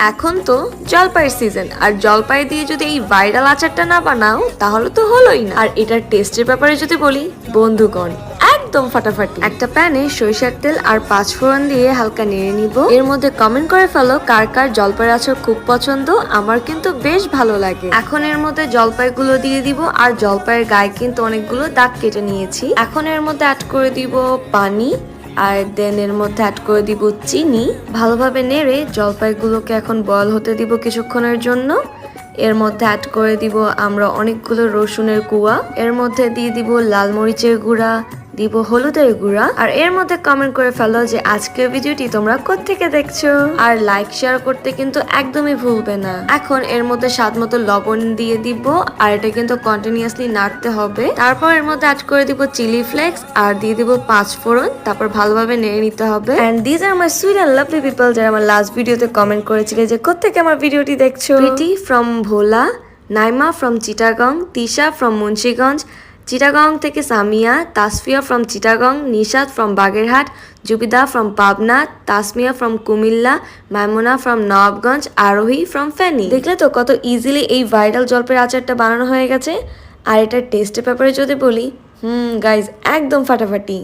এখন তো জলপাইয়ের সিজন, আর জলপাই দিয়ে যদি এই ভাইরাল আচারটা না বানাও তাহলে তো হলোই না। আর এটার টেস্টের ব্যাপারে যদি বলি বন্ধুগণ, একদম ফাটাফাটি। একটা প্যানে সরিষার তেল আর পাঁচফোড়ন দিয়ে হালকা নেড়ে নিব। এর মধ্যে কমেন্ট করে ফেলো কার কার জলপাইয়ের আচার খুব পছন্দ। আমার কিন্তু বেশ ভালো লাগে। এখন এর মধ্যে জলপাইগুলো দিয়ে দিব, আর জলপাইয়ের গায়ে কিন্তু অনেকগুলো দাগ কেটে নিয়েছি। এখন এর মধ্যে অ্যাড করে দিব পানি, আর দেন এর মধ্যে অ্যাড করে দিব চিনি। ভালোভাবে নেড়ে জলপাইগুলোকে এখন বয়ল হতে দিব কিছুক্ষণের জন্য। এর মধ্যে অ্যাড করে দিব আমরা অনেকগুলো রসুনের কুয়া। এর মধ্যে দিয়ে দিব লাল মরিচের গুঁড়া, দিব হলুদের গুঁড়া। আর এর মধ্যে কমেন্ট করে ফেলো যে আজকের ভিডিওটি তোমরা কোত্থেকে দেখছো, আর লাইক শেয়ার করতে কিন্তু একদমই ভুলবে না। এখন এর মধ্যে স্বাদ মতো লবণ দিয়ে দিব, আর এটা কিন্তু কন্টিনিউয়াসলি নাড়তে হবে। তারপর এর মধ্যে অ্যাড করে দিব চিলি ফ্লেক্স, আর দিয়ে দিব পাঁচফোড়ন। তারপর ভালোভাবে নেড়ে নিতে হবে। And this are my sweet and lovely people, যারা আমার লাস্ট ভিডিওতে কমেন্ট করেছিলে যে কোত্থেকে আমার ভিডিওটি দেখছো। Preeti from Bhola, Naima from Chittagong, Tisha from Munshiganj, Chittagong থেকে Samia, Tasfia from Chittagong, Nishad from Bagerhat, Zubida from Pabna, Tasmia from Comilla, Maimuna from Nawabganj, Arohi from Feni. দেখলে তো কত ইজিলি এই ভাইরাল জলপাইয়ের আচারটা বানানো হয়ে গেছে। আর এটার টেস্টের ব্যাপারে যদি বলি, গাইজ একদম ফাটাফাটি।